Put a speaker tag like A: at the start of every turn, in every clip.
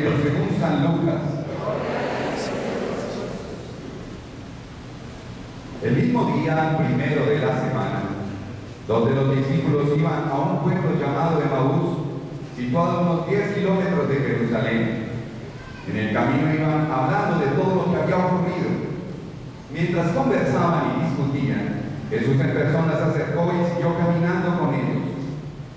A: Evangelio según San Lucas. El mismo día primero de la semana, donde los discípulos iban a un pueblo llamado Emaús, situado a unos 10 kilómetros de Jerusalén. En el camino iban hablando de todo lo que había ocurrido. Mientras conversaban y discutían, Jesús en persona se acercó y siguió caminando con ellos.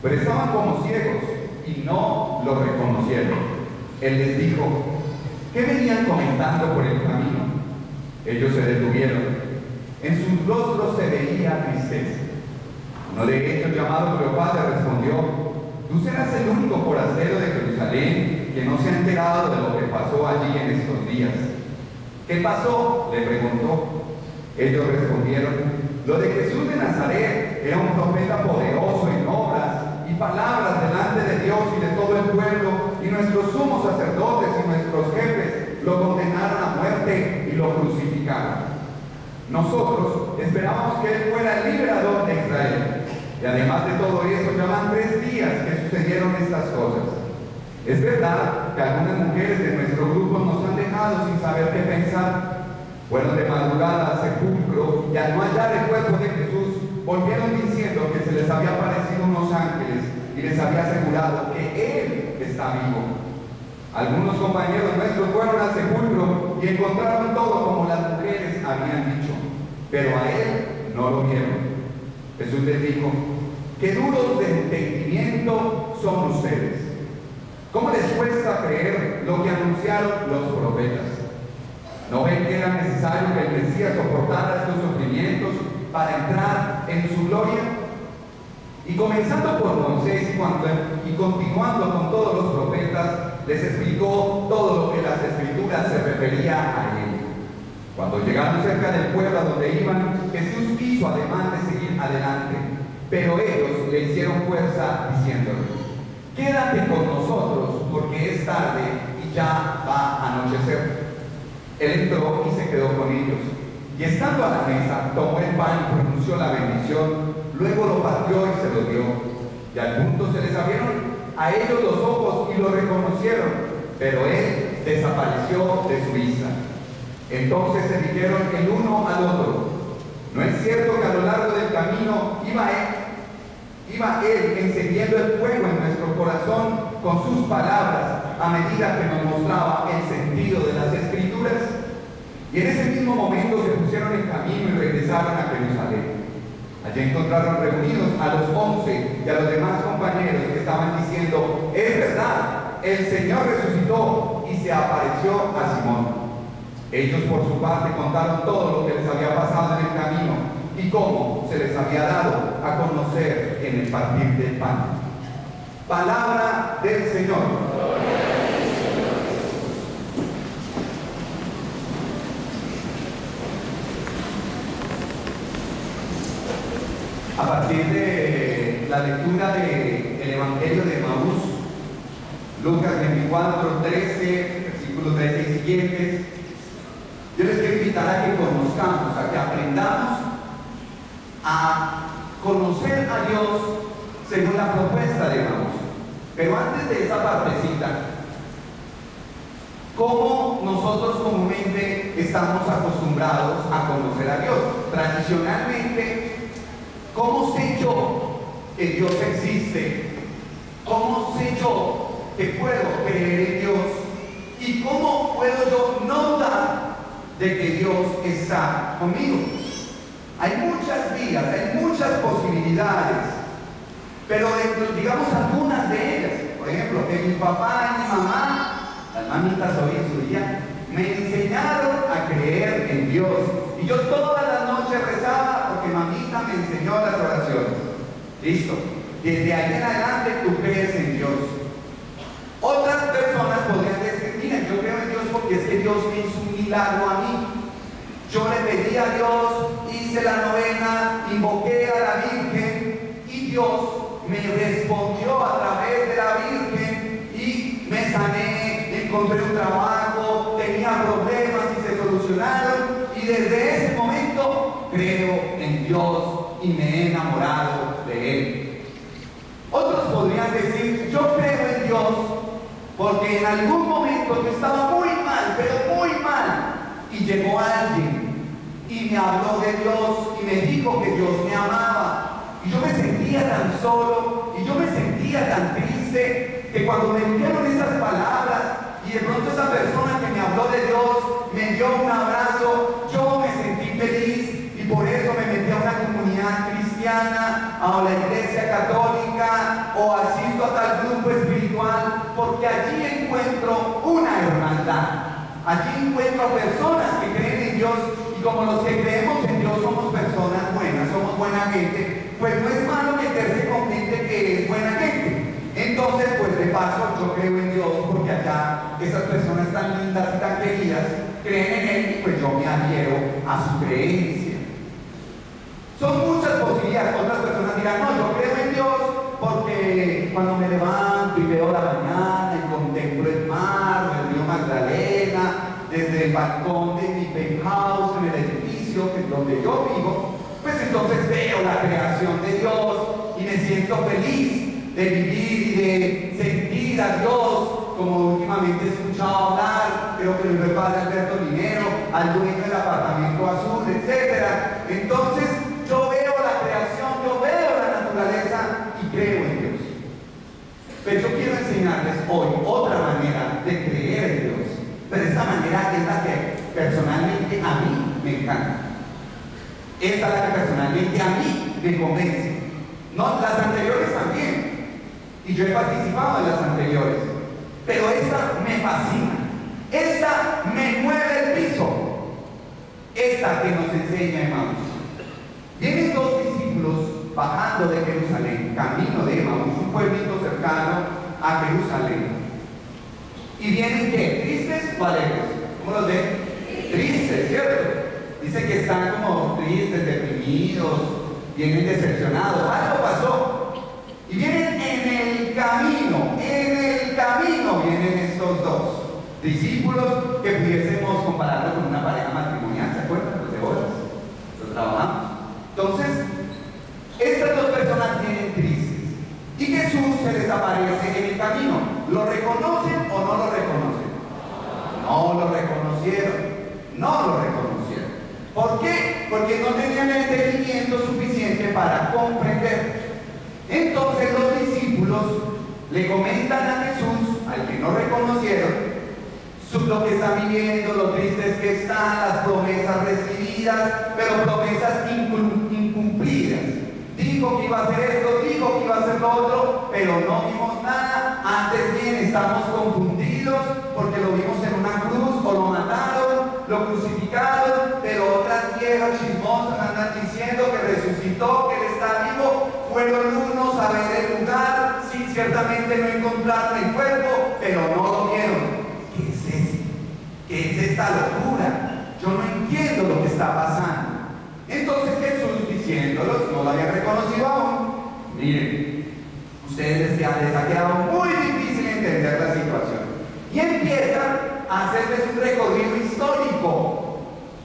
A: Pero estaban como ciegos y no lo reconocieron. Él les dijo: ¿qué venían comentando por el camino? Ellos se detuvieron. En sus rostros se veía tristeza. Uno de ellos, llamado Cleofás, le respondió: tú serás el único forastero de Jerusalén que no se ha enterado de lo que pasó allí en estos días. ¿Qué pasó?, le preguntó. Ellos respondieron: lo de Jesús de Nazaret era un profeta poderoso en obras y palabras delante de Dios y de todo el pueblo, y nuestros sumos sacerdotes y nuestros jefes lo condenaron a muerte y lo crucificaron. Nosotros esperábamos que él fuera el liberador de Israel. Y además de todo eso, ya van 3 días que sucedieron estas cosas. Es verdad que algunas mujeres de nuestro grupo nos han dejado sin saber qué pensar. Fueron de madrugada al sepulcro y al no hallar el cuerpo de Jesús, volvieron diciendo que se les había aparecido unos ángeles y les había asegurado que él está vivo. Algunos compañeros nuestros fueron al sepulcro y encontraron todo como las mujeres habían dicho, pero a él no lo vieron. Jesús les dijo: qué duros de entendimiento son ustedes. ¿Cómo les cuesta creer lo que anunciaron los profetas? ¿No ven que era necesario que el Mesías soportara estos sufrimientos para entrar en su gloria? Y comenzando por Moisés y continuando con todos los profetas, les explicó todo lo que las Escrituras se refería a él. Cuando llegaron cerca del pueblo a donde iban, Jesús quiso además de seguir adelante, pero ellos le hicieron fuerza diciéndole: quédate con nosotros porque es tarde y ya va a anochecer. Él entró y se quedó con ellos, y estando a la mesa tomó el pan y pronunció la bendición, luego lo partió y se lo dio, y al punto se les abrieron a ellos los ojos y lo reconocieron, pero él desapareció de su vista. Entonces se dijeron el uno al otro: ¿no es cierto que a lo largo del camino iba él encendiendo el fuego en nuestro corazón con sus palabras a medida que nos mostraba el sentido de las Escrituras? Y en ese mismo momento se pusieron en camino y regresaron a Jerusalén. Allí encontraron reunidos a los 11 y a los demás compañeros que estaban diciendo: es verdad, el Señor resucitó y se apareció a Simón. Ellos por su parte contaron todo lo que les había pasado en el camino y cómo se les había dado a conocer en el partir del pan. Palabra del Señor. A partir de la lectura del Evangelio de Emaús, Lucas 24, 13, versículos 13 y siguientes, yo les quiero invitar a que conozcamos, a que aprendamos a conocer a Dios según la propuesta de Emaús. Pero antes de esa partecita, ¿cómo nosotros comúnmente estamos acostumbrados a conocer a Dios? Tradicionalmente, ¿cómo sé yo que Dios existe? ¿Cómo sé yo que puedo creer en Dios? ¿Y cómo puedo yo notar de que Dios está conmigo? Hay muchas vías, hay muchas posibilidades, pero digamos algunas de ellas. Por ejemplo, que mi papá y mi mamá, las mamitas hoy en su día, me enseñaron a creer en Dios. Y yo todas las noches rezaba porque mamita me enseñó las oraciones. Listo. Desde ahí en adelante tú crees en Dios. Otras personas podrían decir: mira, yo creo en Dios porque es que Dios me hizo un milagro a mí. Yo le pedí a Dios, hice la novena, invoqué a la Virgen y Dios me respondió a través de la Virgen y me sané, encontré un trabajo, tenía problemas y se solucionaron, y desde ese momento creo en Dios y me he enamorado de Él. Otros podrían decir: yo creo en Dios porque en algún momento
B: momento yo estaba muy mal, pero muy mal. Y llegó alguien y me habló de Dios y me dijo que Dios me amaba. Y yo me sentía tan solo y yo me sentía tan triste que cuando me dijeron esas palabras y de pronto esa persona que me habló de Dios me dio un abrazo, yo me sentí feliz y por eso me metí a una comunidad cristiana, a la iglesia católica o asisto a tal grupo espiritual, porque allí encuentro una hermandad. Allí encuentro personas que creen en Dios y como los que creemos en Dios somos personas buenas, somos buena gente, pues no es malo meterse con gente que es buena gente. Entonces, pues de paso, yo creo en Dios porque allá esas personas tan lindas y tan queridas creen en Él y pues yo me adhiero a su creencia. Son muchas posibilidades. Otras personas dirán, no, yo creo en Dios porque cuando me levanto y veo la mañana y contemplo el mar, el río Magdalena, desde el balcón de mi penthouse en el edificio que es donde yo vivo, pues entonces veo la creación de Dios y me siento feliz de vivir y de sentir a Dios, como últimamente he escuchado hablar, creo que lo dijo el padre Alberto Linero, al dueño del apartamento azul, etc. Entonces yo veo la creación, yo veo la naturaleza y creo en Dios. Pero yo quiero enseñarles hoy otra manera de creer en Dios, pero esta manera es la que personalmente a mí me encanta. Esta es la que personalmente a mí me convence. No, las anteriores también. Y yo he participado en las anteriores. Pero esta me fascina. Esta me mueve el piso. Esta que nos enseña Emaús. Vienen dos discípulos bajando de Jerusalén, camino de Emaús, un pueblito cercano a Jerusalén. ¿Y vienen qué? ¿Tristes o alegres? ¿Cómo los ven? Tristes, ¿cierto? Dice que están como tristes, deprimidos, vienen decepcionados, algo pasó. Y vienen en el camino vienen estos dos discípulos que pudiésemos compararlo con una pareja matrimonial, ¿se acuerdan? Los de bodas, los trabajamos. Entonces, estas dos personas vienen tristes y Jesús se les aparece en el camino. ¿Lo reconocen o no lo reconocen? No lo reconocieron, no lo reconocieron. ¿Por qué? Porque no tenían el entendimiento suficiente para comprender. Entonces los discípulos le comentan a Jesús, al que no reconocieron, lo que están viviendo, lo tristes que están, las promesas recibidas, pero promesas incumplidas. Dijo que iba a hacer esto, dijo que iba a hacer lo otro, pero no vimos nada. Antes bien estamos confundidos porque lo vimos en una cruz o lo mataron, lo crucificaron, pero otras viejas chismosas andan diciendo que resucitó, que él está vivo. Fueron unos a ver el lugar, sí, ciertamente no encontraron el cuerpo, pero no lo vieron. ¿Qué es esto? ¿Qué es esta locura? Yo no entiendo lo que está pasando. Entonces Jesús diciéndolos, no lo habían reconocido aún, miren, ustedes les ha quedado muy difícil entender la situación. Y empieza a hacerles un recorrido histórico.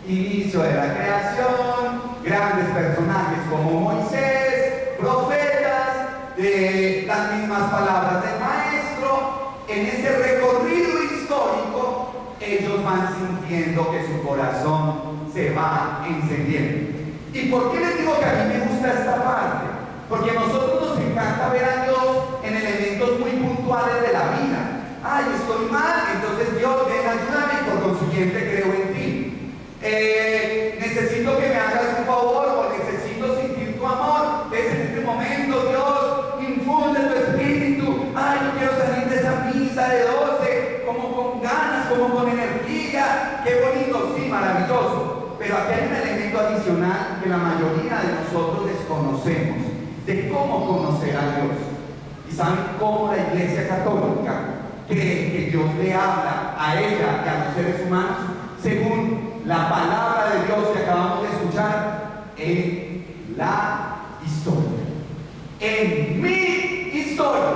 B: Inicio de la creación, grandes personajes como Moisés, profetas, de las mismas palabras del maestro. En ese recorrido histórico, ellos van sintiendo que su corazón se va encendiendo. ¿Y por qué les digo que a mí me gusta esta parte? Porque a nosotros nos encanta ver a Dios en elementos muy puntuales de la vida. Ay, estoy mal, entonces Dios, ven, ayúdame y por consiguiente creo en ti. Necesito que me hagas un favor o necesito sentir tu amor. Es en este momento, Dios, infunde tu espíritu. Ay, yo quiero salir de esa misa de 12, como con ganas, como con energía. Qué bonito, sí, maravilloso. Pero aquí hay un elemento adicional que la mayoría de nosotros desconocemos, de cómo conocer a Dios. ¿Y saben cómo la Iglesia Católica cree que Dios le habla a ella y a los seres humanos? Según la palabra de Dios que acabamos de escuchar, en la historia. En mi historia,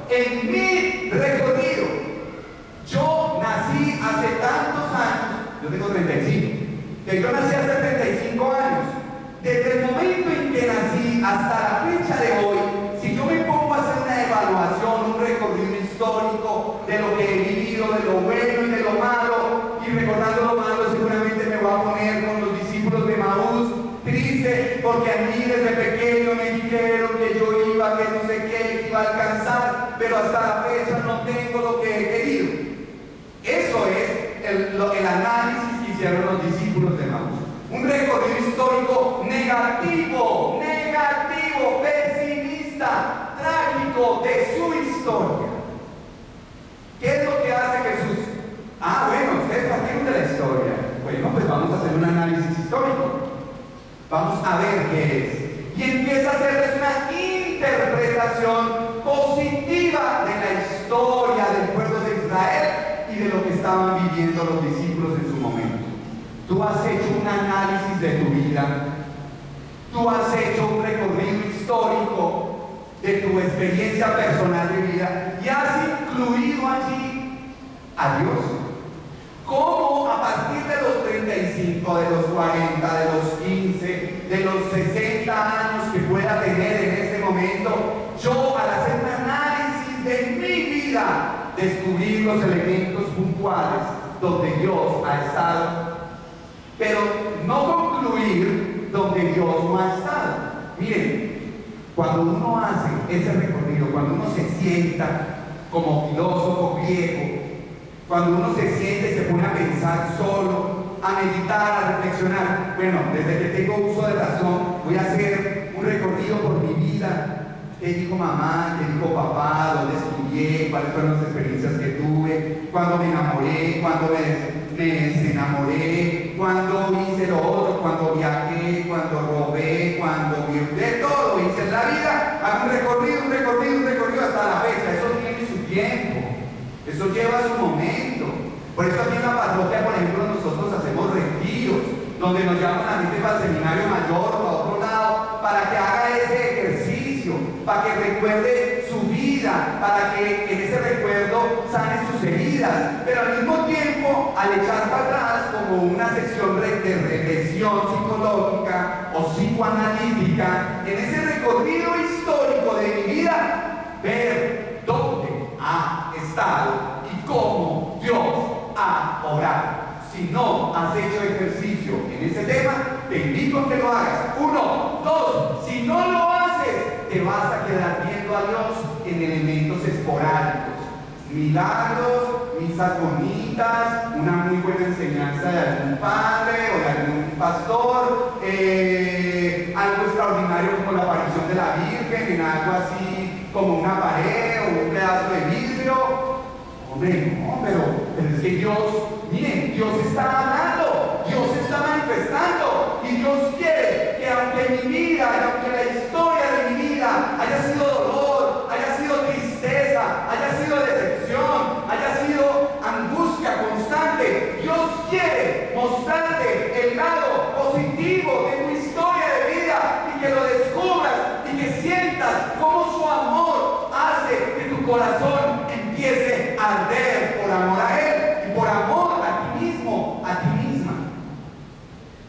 B: en mi recorrido. Yo nací hace tantos años, yo tengo 35. Que yo nací hace 35 años. Desde el momento en que nací hasta la fecha de hoy, si yo me pongo a hacer una evaluación, un recorrido histórico de lo que he vivido, de lo bueno porque a mí desde pequeño me dijeron que yo iba, que no sé qué, que iba a alcanzar, pero hasta la fecha no tengo lo que he querido. Eso es el análisis que hicieron los discípulos de Maús. Un recorrido histórico negativo, pesimista, trágico de su historia. ¿Qué es lo que hace Jesús? Bueno, ustedes partieron de la historia. Bueno, pues vamos a hacer un análisis histórico. Vamos a ver qué es. Y empieza a hacerles una interpretación positiva de la historia del pueblo de Israel y de lo que estaban viviendo los discípulos en su momento. Tú has hecho un análisis de tu vida. Tú has hecho un recorrido histórico de tu experiencia personal de vida y has incluido allí a Dios. ¿Cómo a partir de los 35, de los 40, de los 15, de los 60 años que pueda tener en este momento, yo al hacer un análisis de mi vida, descubrir los elementos puntuales donde Dios ha estado, pero no concluir donde Dios no ha estado? Miren, cuando uno hace ese recorrido, cuando uno se sienta como filósofo griego, cuando uno se siente y se pone a pensar solo, a meditar, a reflexionar, bueno, desde que tengo uso de razón, voy a hacer un recorrido por mi vida. ¿Qué dijo mamá? ¿Qué dijo papá? ¿Dónde estudié? ¿Cuáles fueron las experiencias que tuve? ¿Cuándo me enamoré? ¿Cuándo me desenamoré? ¿Cuándo hice lo otro? ¿Cuándo viajé? ¿Cuándo robé? ¿Cuándo de todo hice en la vida? Hago un recorrido hasta la fecha. Eso tiene su tiempo. Eso lleva su momento. Por eso aquí en la parroquia, por ejemplo, nosotros hacemos retiros, donde nos llaman a gente para el seminario mayor o a otro lado, para que haga ese ejercicio, para que recuerde su vida, para que en ese recuerdo sane sus heridas. Pero al mismo tiempo, al echar para atrás como una sesión de regresión psicológica o psicoanalítica, en ese recorrido histórico de mi vida, ver dónde ha estado y cómo Dios ha obrado. Si no has hecho ejercicio en ese tema, te invito a que lo hagas. 1, 2, si no lo haces, te vas a quedar viendo a Dios en elementos esporádicos. Milagros, misas bonitas, una muy buena enseñanza de algún padre o de algún pastor, algo extraordinario como la aparición de la Virgen en algo así como una pared o un pedazo de vidrio. Hombre, no, pero es que Dios, miren, Dios está hablando, Dios está manifestando y Dios quiere que aunque mi vida, aunque la historia de mi vida haya sido dolor, haya sido tristeza, haya sido decepción, haya sido angustia constante, Dios quiere mostrarte el lado positivo de tu historia de vida y que lo descubras y que sientas cómo su amor hace que tu corazón empiece a arder por amor a Él y por amor a ti mismo, a ti misma.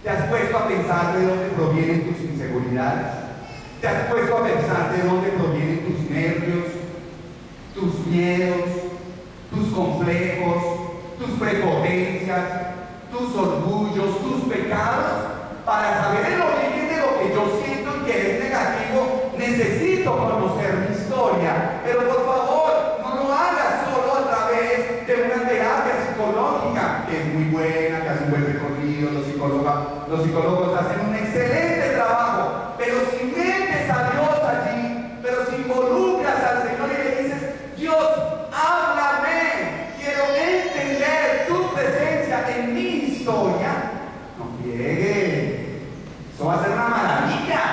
B: ¿Te has puesto a pensar de dónde provienen tus inseguridades? ¿Te has puesto a pensar de dónde provienen tus nervios, tus miedos, tus complejos, tus prepotencias, tus orgullos, tus pecados? Para saber el origen de lo que yo siento y que es negativo, necesito conocer mi historia. Pero por favor, no lo hagas solo a través de una terapia psicológica, que es muy buena, que hace un buen recorrido, los psicólogos hacen un excelente trabajo. Pero si metes a Dios allí, pero si involucras al Señor y le dices, Dios, háblame, quiero entender tu presencia en mi historia, no friegue. Eso va a ser una maravilla.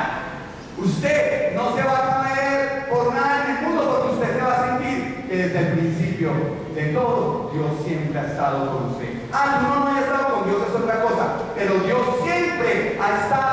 B: Usted no se va a caer por nada en el mundo, porque usted se va a sentir que desde el principio de todo, Dios siempre ha estado con usted. Uno no haya estado con Dios es otra cosa, pero Dios siempre ha estado